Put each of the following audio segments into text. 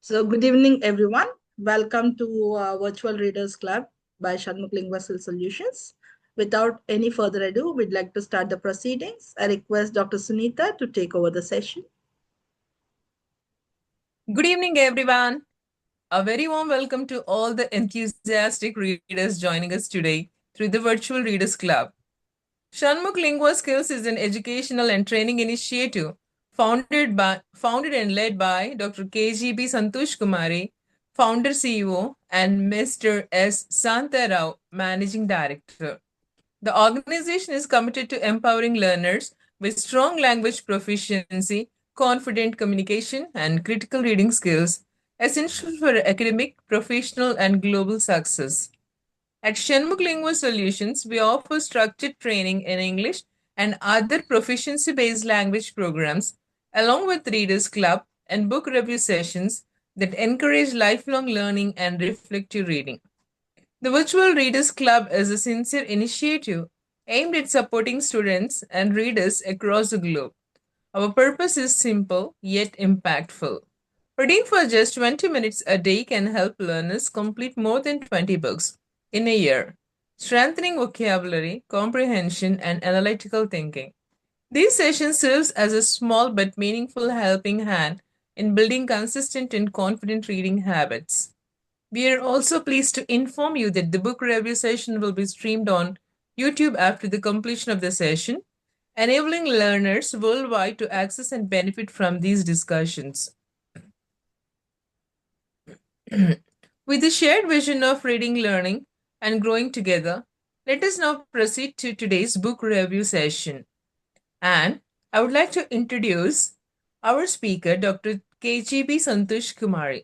So, good evening, everyone. Welcome to Virtual Readers Club by Shanmukh Linguistic Solutions. Without any further ado, we'd like to start the proceedings. I request Dr. Sunita to take over the session. Good evening, everyone. A very warm welcome to all the enthusiastic readers joining us today through the Virtual Readers Club. Shanmukh Lingua Skills is an educational and training initiative founded and led by Dr. KGB Santhosh Kumari, founder CEO, and Mr. S. Santharao, managing director. The organization is committed to empowering learners with strong language proficiency, confident communication, and critical reading skills, essential for academic, professional, and global success. At Shenmukh Lingua Solutions, we offer structured training in English and other proficiency based language programs, along with Readers Club and book review sessions that encourage lifelong learning and reflective reading. The Virtual Readers Club is a sincere initiative aimed at supporting students and readers across the globe. Our purpose is simple yet impactful. Reading for just 20 minutes a day can help learners complete more than 20 books in a year, strengthening vocabulary, comprehension, and analytical thinking. These sessions serves as a small but meaningful helping hand in building consistent and confident reading habits. We are also pleased to inform you that the book review session will be streamed on YouTube after the completion of the session, enabling learners worldwide to access and benefit from these discussions. With the shared vision of reading, learning, and growing together, let us now proceed to today's book review session. And I would like to introduce our speaker, Dr. KGB Santhosh Kumari.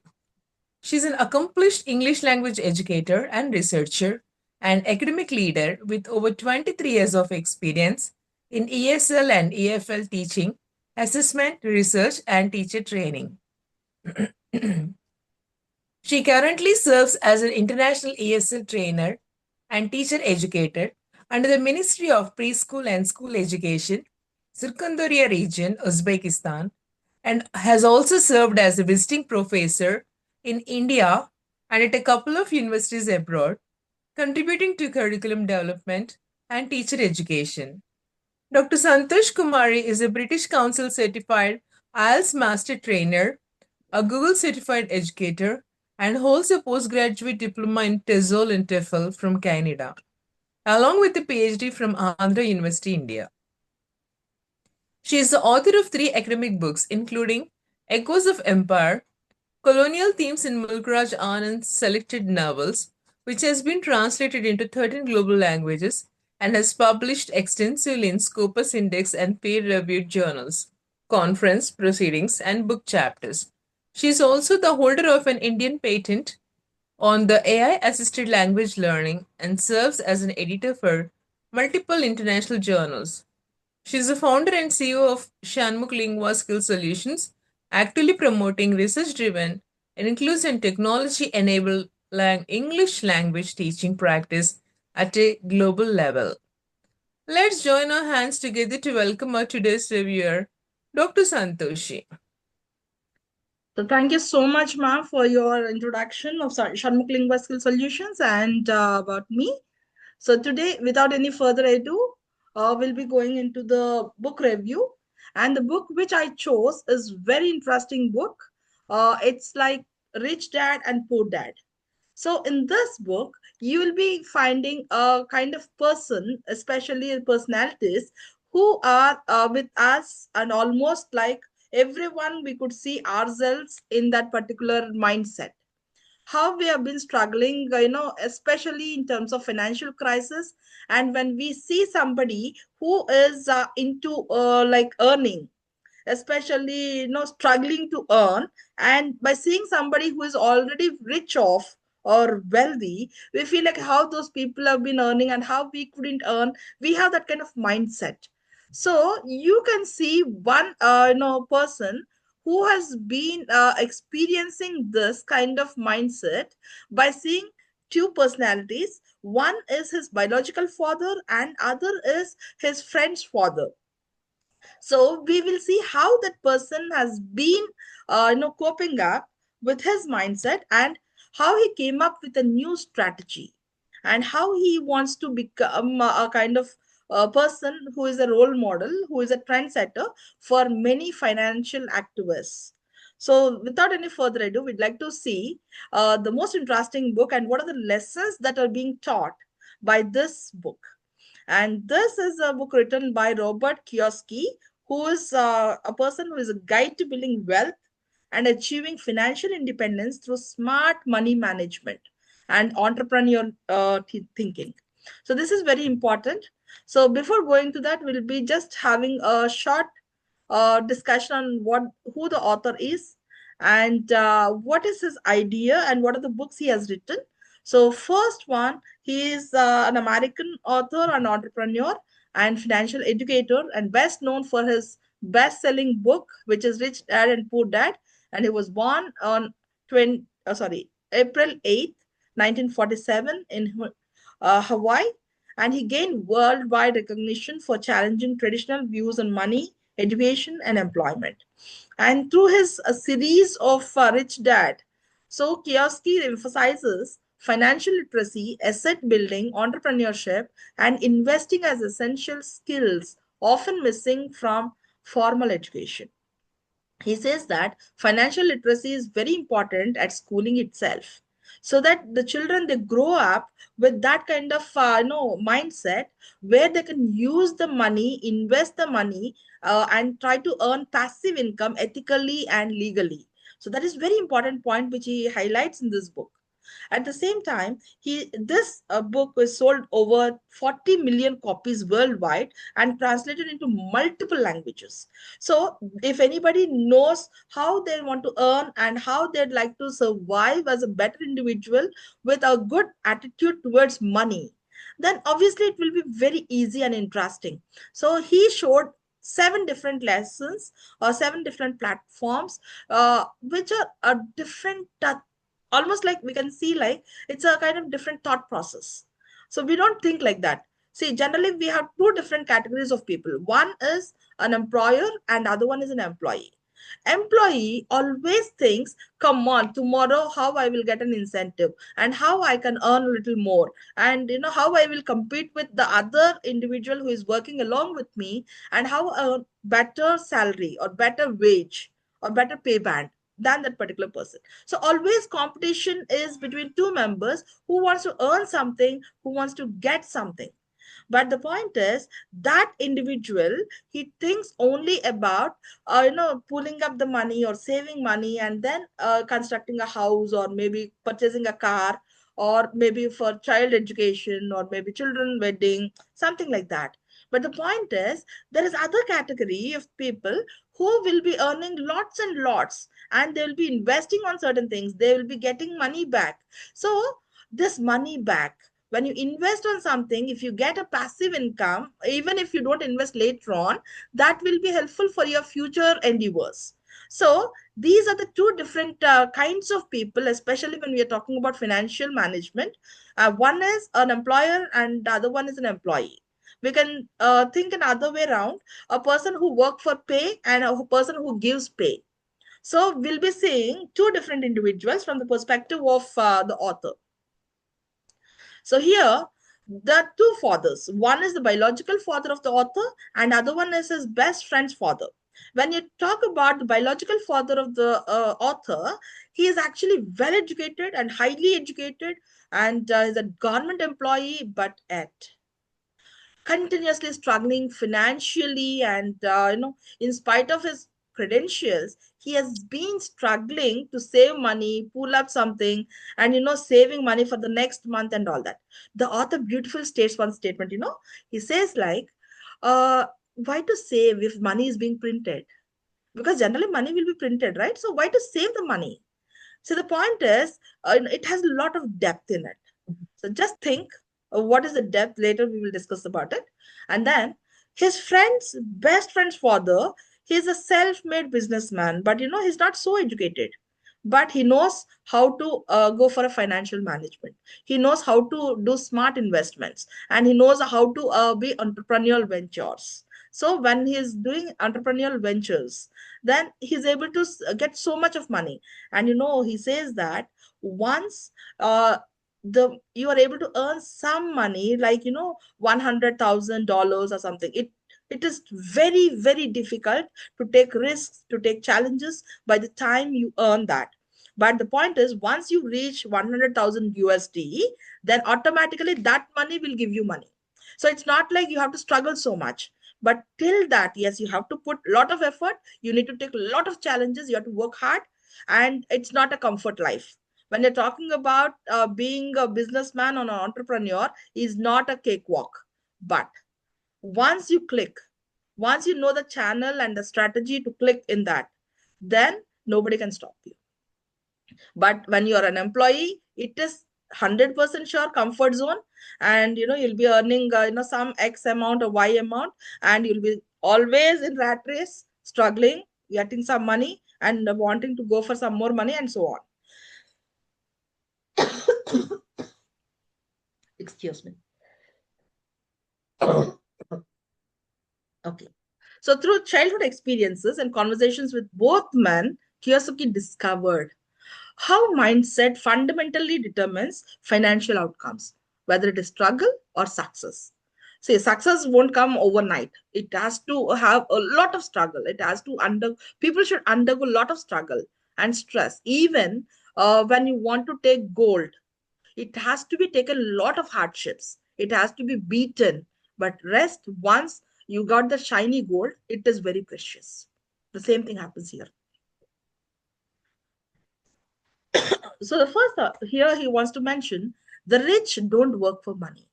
She's an accomplished English language educator and researcher and academic leader with over 23 years of experience in ESL and EFL teaching, assessment, research, and teacher training. She currently serves as an international ESL trainer and teacher educator under the Ministry of Preschool and School Education, Sirkandoria region, Uzbekistan, and has also served as a visiting professor in India and at a couple of universities abroad, contributing to curriculum development and teacher education. Dr. Santhosh Kumari is a British Council certified IELTS master trainer, a Google certified educator, and holds a postgraduate diploma in TESOL and TEFL from Canada, along with a PhD from Andhra University, India. She is the author of 3 academic books, including Echoes of Empire, Colonial Themes in Mulkraj Anand's selected novels, which has been translated into 13 global languages and has published extensively in Scopus Index and peer-reviewed journals, conference proceedings, and book chapters. She is also the holder of an Indian patent on the AI-assisted language learning and serves as an editor for multiple international journals. She is the founder and CEO of Shanmukh Lingua Skill Solutions, actively promoting research-driven and inclusive and technology-enabled English language teaching practice at a global level. Let's join our hands together to welcome our today's reviewer, Dr. Santoshi. So, thank you so much, ma'am, for your introduction of Shanmukh Linguistic Solutions and about me. So today, without any further ado, we'll be going into the book review. And the book which I chose is very interesting book. It's like Rich Dad and Poor Dad. So in this book, you will be finding a kind of person, especially personalities, who are with us and almost like everyone we could see ourselves in that particular mindset how we have been struggling, especially in terms of financial crisis. And when we see somebody who is into like earning, especially struggling to earn, and by seeing somebody who is already rich off or wealthy, we feel like how those people have been earning and how we couldn't earn. We have that kind of mindset. So you can see one person who has been experiencing this kind of mindset by seeing two personalities. One is his biological father and other is his friend's father. So we will see how that person has been coping up with his mindset and how he came up with a new strategy and how he wants to become a kind of person who is a role model, who is a trendsetter for many financial activists. So, without any further ado, we'd like to see the most interesting book and what are the lessons that are being taught by this book. And this is a book written by Robert Kiyosaki, who is a person who is a guide to building wealth and achieving financial independence through smart money management and entrepreneurial thinking. So this is very important. So before going to that, we'll be just having a short discussion on what who the author is and what is his idea and what are the books he has written. So first one, he is an American author and entrepreneur and financial educator and best known for his best-selling book, which is Rich Dad and Poor Dad. And he was born on April 8th, 1947 in Hawaii. And he gained worldwide recognition for challenging traditional views on money, education, and employment. And through his series of Rich Dad, so Kiyosaki emphasizes financial literacy, asset building, entrepreneurship, and investing as essential skills often missing from formal education. He says that financial literacy is very important at schooling itself, so that the children they grow up with that kind of mindset where they can use the money, invest the money, and try to earn passive income ethically and legally. So that is very important point which he highlights in this book. At the same time, this book was sold over 40 million copies worldwide and translated into multiple languages. So, if anybody knows how they want to earn and how they'd like to survive as a better individual with a good attitude towards money, then obviously it will be very easy and interesting. So, he showed seven different lessons or seven different platforms which are a different almost like we can see like it's a kind of different thought process. So we don't think like that. See, generally we have two different categories of people. One is an employer and other one is an employee. Employee always thinks, come on, tomorrow how I will get an incentive and how I can earn a little more, and how I will compete with the other individual who is working along with me, and how a better salary or better wage or better pay band than that particular person. So always competition is between two members who wants to earn something, who wants to get something. But the point is that individual, he thinks only about pulling up the money or saving money and then constructing a house or maybe purchasing a car or maybe for child education or maybe children wedding, something like that. But the point is there is other category of people who will be earning lots and lots and they will be investing on certain things, they will be getting money back. So this money back, when you invest on something, if you get a passive income, even if you don't invest later on, that will be helpful for your future endeavors. So these are the two different kinds of people, especially when we are talking about financial management. One is an employer and the other one is an employee. We can think another way around, a person who work for pay and a person who gives pay. So we'll be seeing two different individuals from the perspective of the author. So here, the two fathers. One is the biological father of the author, and other one is his best friend's father. When you talk about the biological father of the author, he is actually well educated and highly educated, and is a government employee, but at continuously struggling financially and in spite of his credentials he has been struggling to save money, pull up something, and saving money for the next month and all that. The author beautiful states one statement. He says like, uh why to save if money is being printed? Because generally money will be printed, right? So why to save the money? So the point is, it has a lot of depth in it. So just think, what is the depth? Later we will discuss about it. And then his friend's best friend's father, he's a self-made businessman, but he's not so educated. But he knows how to go for a financial management. He knows how to do smart investments, and he knows how to be entrepreneurial ventures. So when he is doing entrepreneurial ventures, then he's able to get so much of money. And he says that once uh, the you are able to earn some money, like $100,000 or something, it is very, very difficult to take risks, to take challenges by the time you earn that. But the point is, once you reach 100,000 USD, then automatically that money will give you money. So it's not like you have to struggle so much. But till that, yes, you have to put a lot of effort. You need to take a lot of challenges. You have to work hard. And it's not a comfort life. When you're talking about being a businessman or an entrepreneur, is not a cakewalk. But once you click, once you know the channel and the strategy to click in that, then nobody can stop you. But when you are an employee, it is 100% sure comfort zone. And you'll be earning some X amount or Y amount, and you'll be always in rat race, struggling, getting some money and wanting to go for some more money, and so on. Excuse me. Okay. So through childhood experiences and conversations with both men, Kiyosaki discovered how mindset fundamentally determines financial outcomes, whether it is struggle or success. See, success won't come overnight. It has to have a lot of struggle. It has to people should undergo a lot of struggle and stress. Even when you want to take gold, it has to be taken a lot of hardships. It has to be beaten. But rest, once you got the shiny gold, it is very precious. The same thing happens here. So the first here he wants to mention, the rich don't work for money.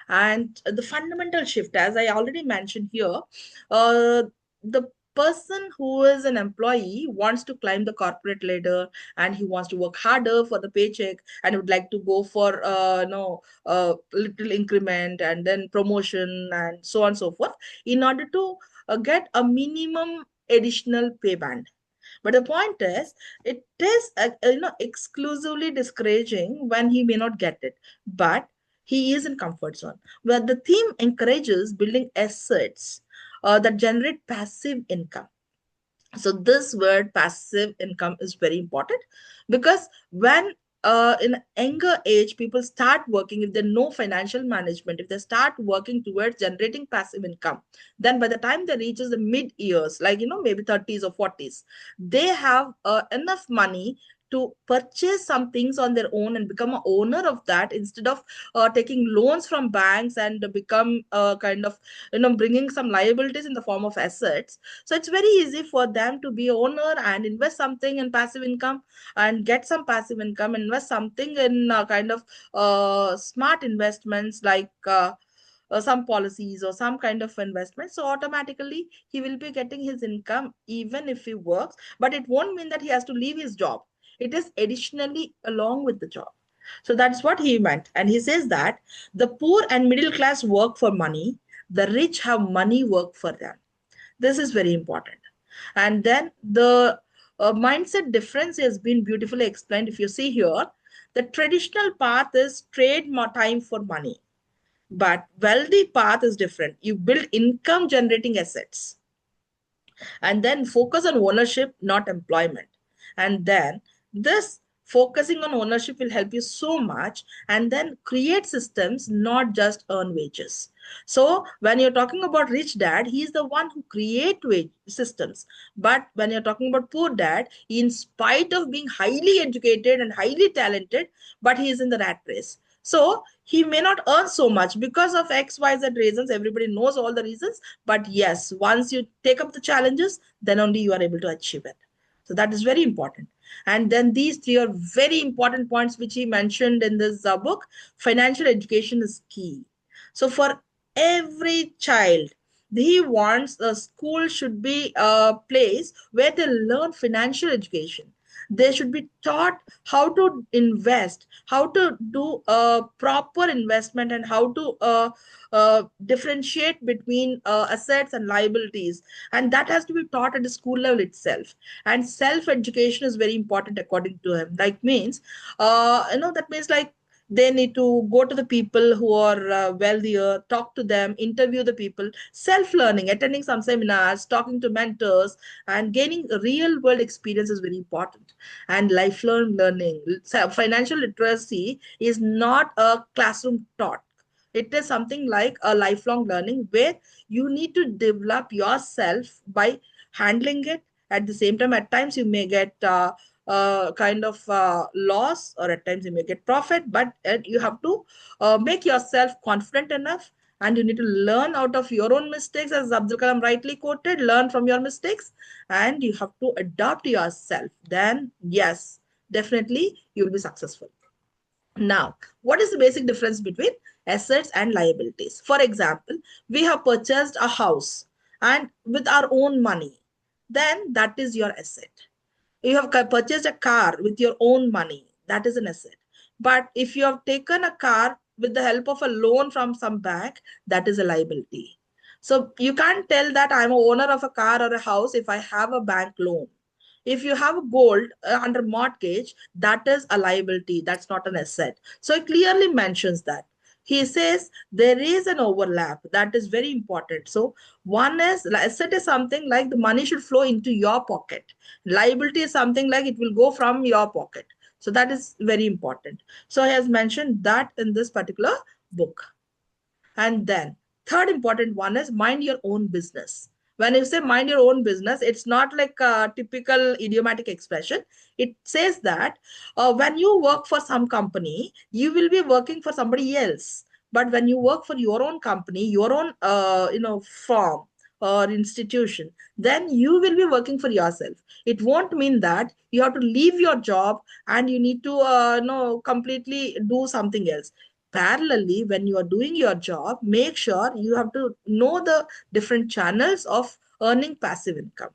And the fundamental shift, as I already mentioned here, the person who is an employee wants to climb the corporate ladder, and he wants to work harder for the paycheck, and would like to go for little increment and then promotion and so on and so forth, in order to get a minimum additional pay band. But the point is, it is exclusively discouraging when he may not get it. But he is in comfort zone. Where the theme encourages building assets that generate passive income. So this word passive income is very important, because when in younger age people start working, if they know financial management, if they start working towards generating passive income, then by the time they reaches the mid years, like maybe 30s or 40s, they have enough money to purchase some things on their own and become a owner of that, instead of taking loans from banks and become kind of bringing some liabilities in the form of assets. So it's very easy for them to be owner and invest something in passive income, and get some passive income, invest something in kind of smart investments, like some policies or some kind of investment. So automatically he will be getting his income even if he works, but it won't mean that he has to leave his job. It is additionally along with the job. So that's what he meant. And he says that the poor and middle class work for money, the rich have money work for them. This is very important. And then the mindset difference has been beautifully explained. If you see here, the traditional path is trade time for money, but wealthy path is different. You build income generating assets, and then focus on ownership, not employment. And then this focusing on ownership will help you so much, and then create systems, not just earn wages. So when you're talking about rich dad, he's the one who create wage systems. But when you're talking about poor dad, in spite of being highly educated and highly talented, but he is in the rat race. So he may not earn so much because of XYZ reasons. Everybody knows all the reasons. But yes, once you take up the challenges, then only you are able to achieve it. So that is very important. And then these three are very important points which he mentioned in this book. Financial education is key. So for every child, he wants a school should be a place where they learn financial education. They should be taught how to invest, how to do a proper investment, and how to differentiate between assets and liabilities. And that has to be taught at the school level itself. And self education is very important according to him. Like means, that means like They need to go to the people who are wealthier, talk to them, interview the people, self learning, attending some seminars, talking to mentors, and gaining real world experience is very important. And lifelong learning. So financial literacy is not a classroom taught. It is something like a lifelong learning where you need to develop yourself by handling it. At the same time, at times you may get kind of loss, or at times you may get profit, but you have to make yourself confident enough, and you need to learn out of your own mistakes, as Abdul Kalam rightly quoted, learn from your mistakes, and you have to adapt yourself. Then yes, definitely you will be successful. Now, what is the basic difference between assets and liabilities? For example, we have purchased a house and with our own money, then that is your asset. You have purchased a car with your own money, that is an asset. But if you have taken a car with the help of a loan from some bank, that is a liability. So you can't tell that I'm a owner of a car or a house if I have a bank loan. If you have gold under mortgage, that is a liability, that's not an asset. So it clearly mentions that. He says there is an overlap, that is very important. So one is, asset is something like the money should flow into your pocket. Liability is something like it will go from your pocket. So that is very important. So he has mentioned that in this particular book. And then third important one is mind your own business. When you say mind your own business, it's not like a typical idiomatic expression. It says that when you work for some company, you will be working for somebody else. But when you work for your own company, your own firm or institution, then you will be working for yourself. It won't mean that you have to leave your job and you need to completely do something else. Parallelly, when you are doing your job, make sure you have to know the different channels of earning passive income.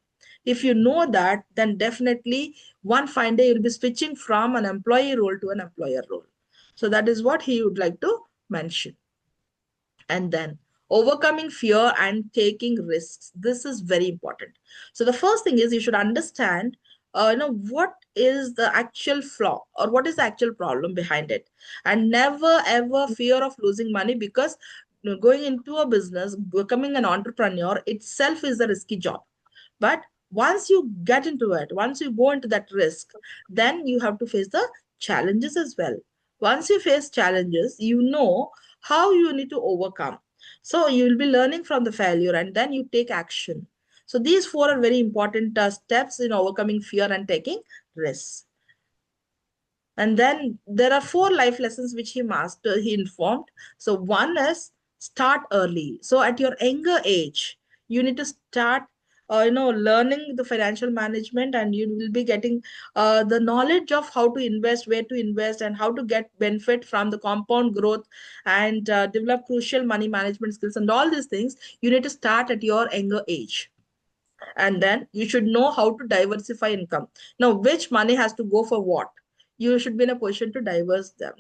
If you know that, then definitely one fine day you'll be switching from an employee role to an employer role. So that is what he would like to mention. And then overcoming fear and taking risks, this is very important. So the first thing is you should understand what is the actual flaw or what is the actual problem behind it, and never ever fear of losing money, because going into a business, becoming an entrepreneur itself is a risky job. But once you get into it, once you go into that risk, then you have to face the challenges as well. Once you face challenges, you know how you need to overcome. So you will be learning from the failure and then you take action. So these four are very important steps in overcoming fear and taking risks. And then there are four life lessons which he informed. So one is start early. So at your younger age, you need to start learning the financial management, and you will be getting the knowledge of how to invest, where to invest, and how to get benefit from the compound growth, and develop crucial money management skills, and all these things you need to start at your younger age. And then you should know how to diversify income. Now, which money has to go for what, you should be in a position to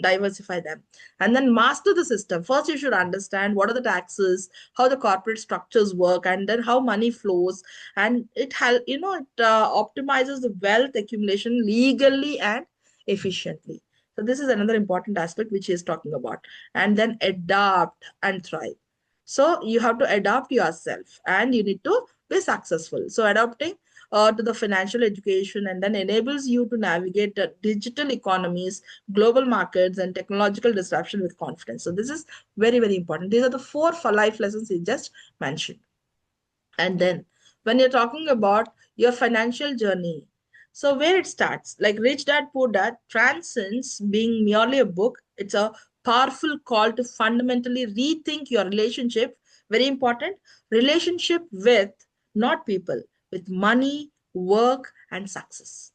diversify them. And then master the system. First you should understand what are the taxes, how the corporate structures work, and then how money flows. And it optimizes the wealth accumulation legally and efficiently. So this is another important aspect which he is talking about. And then adapt and thrive. So you have to adapt yourself and you need to be successful. So adapting to the financial education and then enables you to navigate digital economies, global markets, and technological disruption with confidence. So this is very, very important. These are the four for life lessons he just mentioned. And then when you're talking about your financial journey, so where it starts, like Rich Dad Poor Dad transcends being merely a book. It's a powerful call to fundamentally rethink your relationship. Very important. Relationship with, not people, with money, work, and success.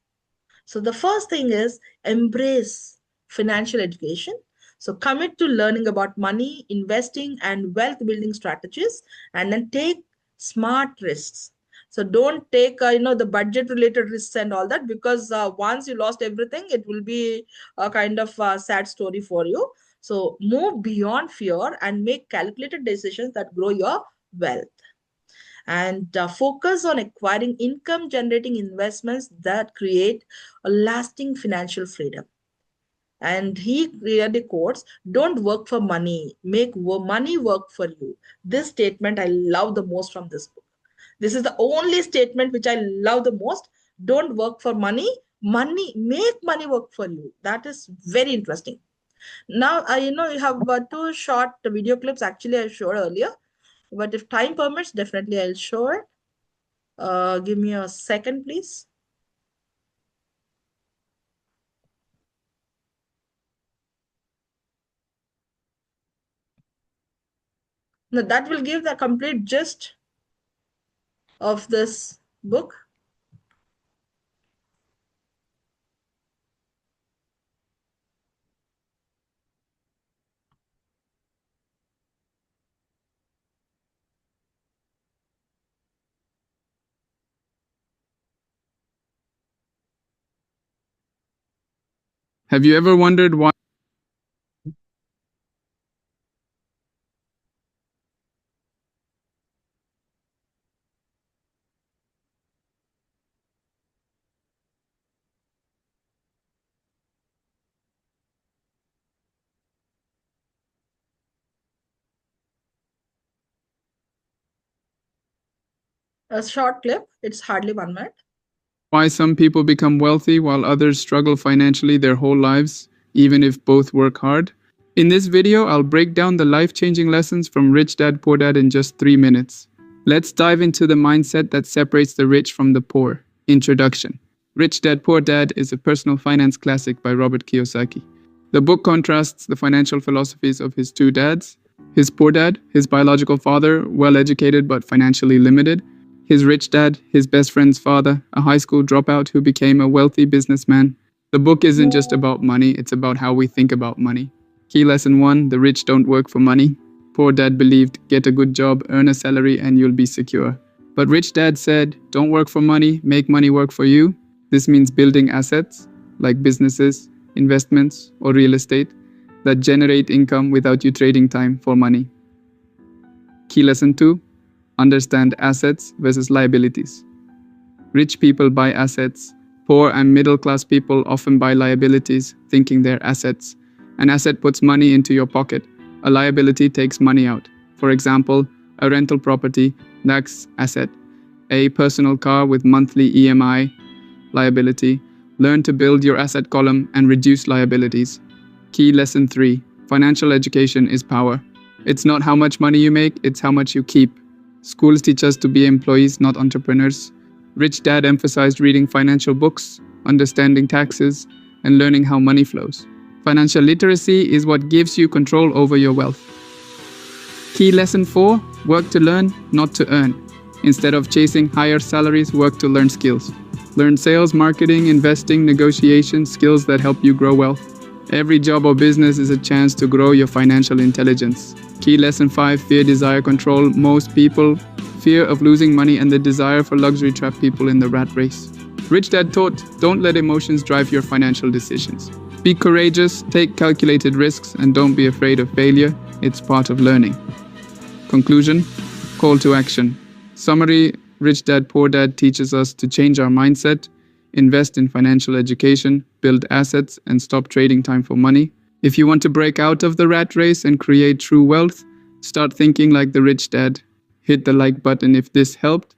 So the first thing is embrace financial education. So commit to learning about money, investing, and wealth building strategies, and then take smart risks. So don't take the budget related risks and all that, because once you lost everything, it will be a kind of sad story for you. So move beyond fear and make calculated decisions that grow your wealth, and focus on acquiring income generating investments that create a lasting financial freedom. And he clearly quotes, "Don't work for money, make money work for you." This statement I love the most from this book. This is the only statement which I love the most. Don't work for money, make money work for you. That is very interesting. Now, you have two short video clips actually I showed earlier, but if time permits, definitely I'll show it. Give me a second, please. Now, that will give the complete gist of this book. Have you ever wondered why A short clip, it's hardly 1 minute. some people become wealthy while others struggle financially their whole lives, even if both work hard? In this video, I'll break down the life-changing lessons from Rich Dad Poor Dad in just 3 minutes. Let's dive into the mindset that separates the rich from the poor. Introduction. Rich Dad Poor Dad is a personal finance classic by Robert Kiyosaki. The book contrasts the financial philosophies of his two dads: his poor dad, his biological father, well educated but financially limited; his rich dad, his best friend's father, a high school dropout who became a wealthy businessman. The book isn't just about money, it's about how we think about money. Key lesson 1: the rich don't work for money. Poor dad believed, get a good job, earn a salary, and you'll be secure. But rich dad said, don't work for money, make money work for you. This means building assets, like businesses, investments, or real estate, that generate income without you trading time for money. Key lesson 2: understand assets versus liabilities. Rich people buy assets. Poor and middle class people often buy liabilities, thinking they're assets. An asset puts money into your pocket. A liability takes money out. For example, a rental property, that's asset. A personal car with monthly EMI, liability. Learn to build your asset column and reduce liabilities. Key lesson 3: financial education is power. It's not how much money you make, it's how much you keep. Schools teach us to be employees, not entrepreneurs. Rich Dad emphasized reading financial books, understanding taxes, and learning how money flows. Financial literacy is what gives you control over your wealth. Key lesson 4: work to learn, not to earn. Instead of chasing higher salaries, work to learn skills. Learn sales, marketing, investing, negotiation, skills that help you grow wealth. Every job or business is a chance to grow your financial intelligence. Key lesson 5: fear, desire, control. Most people fear of losing money and the desire for luxury trap people in the rat race. Rich Dad taught, don't let emotions drive your financial decisions. Be courageous, take calculated risks, and don't be afraid of failure. It's part of learning. Conclusion, call to action. Summary: Rich Dad Poor Dad teaches us to change our mindset, invest in financial education, build assets, and stop trading time for money. If you want to break out of the rat race and create true wealth, start thinking like the rich dad. Hit the like button if this helped.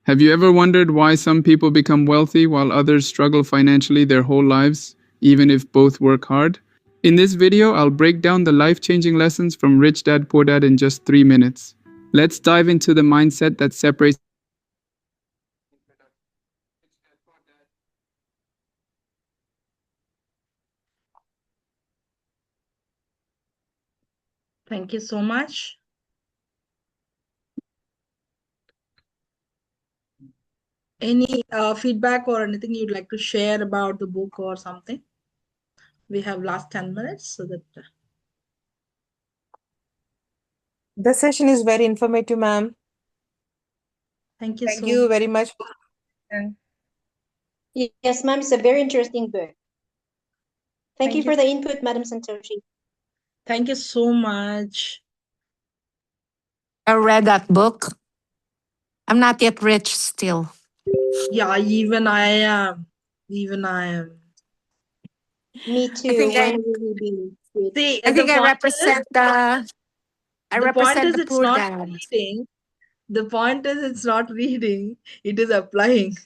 Have you ever wondered why some people become wealthy while others struggle financially their whole lives, even if both work hard? In this video, I'll break down the life-changing lessons from Rich Dad Poor Dad in just 3 minutes. Let's dive into the mindset that separates. Thank you so much. Any feedback or anything you'd like to share about the book or something? We have last 10 minutes so that. The session is very informative, ma'am. Thank you Thank so you much. very much. And Yes, ma'am, it's a very interesting book. Thank you Thank you. for the input, Madam Santoshi. Thank you so much. I read that book. I'm not yet rich still. Yeah, even I am. Even I am. Me I too. think When I, will we be rich? See, I the think I point is, represent the, I the point represent is, the it's poor not dad. reading. The point is, it's not reading. It is applying.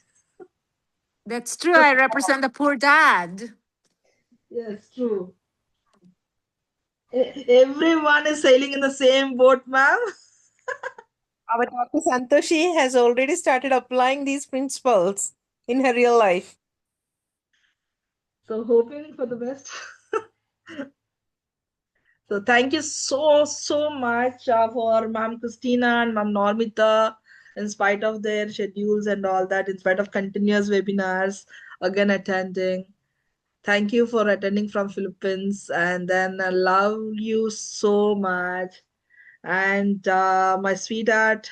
That's true. I represent the poor dad. Yes, true. Everyone is sailing in the same boat, ma'am. Our Dr. Santhoshi has already started applying these principles in her real life. So hoping for the best. So thank you so much for Ma'am Christina and Ma'am Normita, in spite of their schedules and all that, in spite of continuous webinars, again attending. Thank you for attending from Philippines, and then I love you so much. And my sweetheart,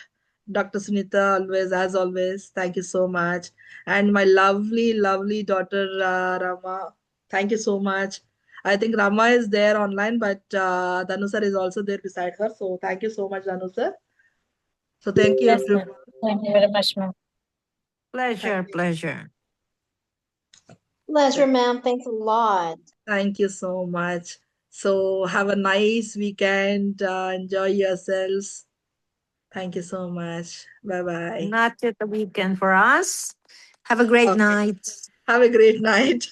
Dr. Sunita, always, as always, thank you so much. And my lovely daughter, Rama, thank you so much. I think Rama is there online, but Danu sir is also there beside her. So thank you so much, Danu sir. So thank you, Yes, ma'am. everyone. Thank you very much, ma'am. Pleasure, Thank you. pleasure. Pleasure, ma'am. Thanks a lot. Thank you so much. So have a nice weekend. Enjoy yourselves. Thank you so much. Bye bye. Not yet the weekend for us. Have a great Okay. night. Have a great night.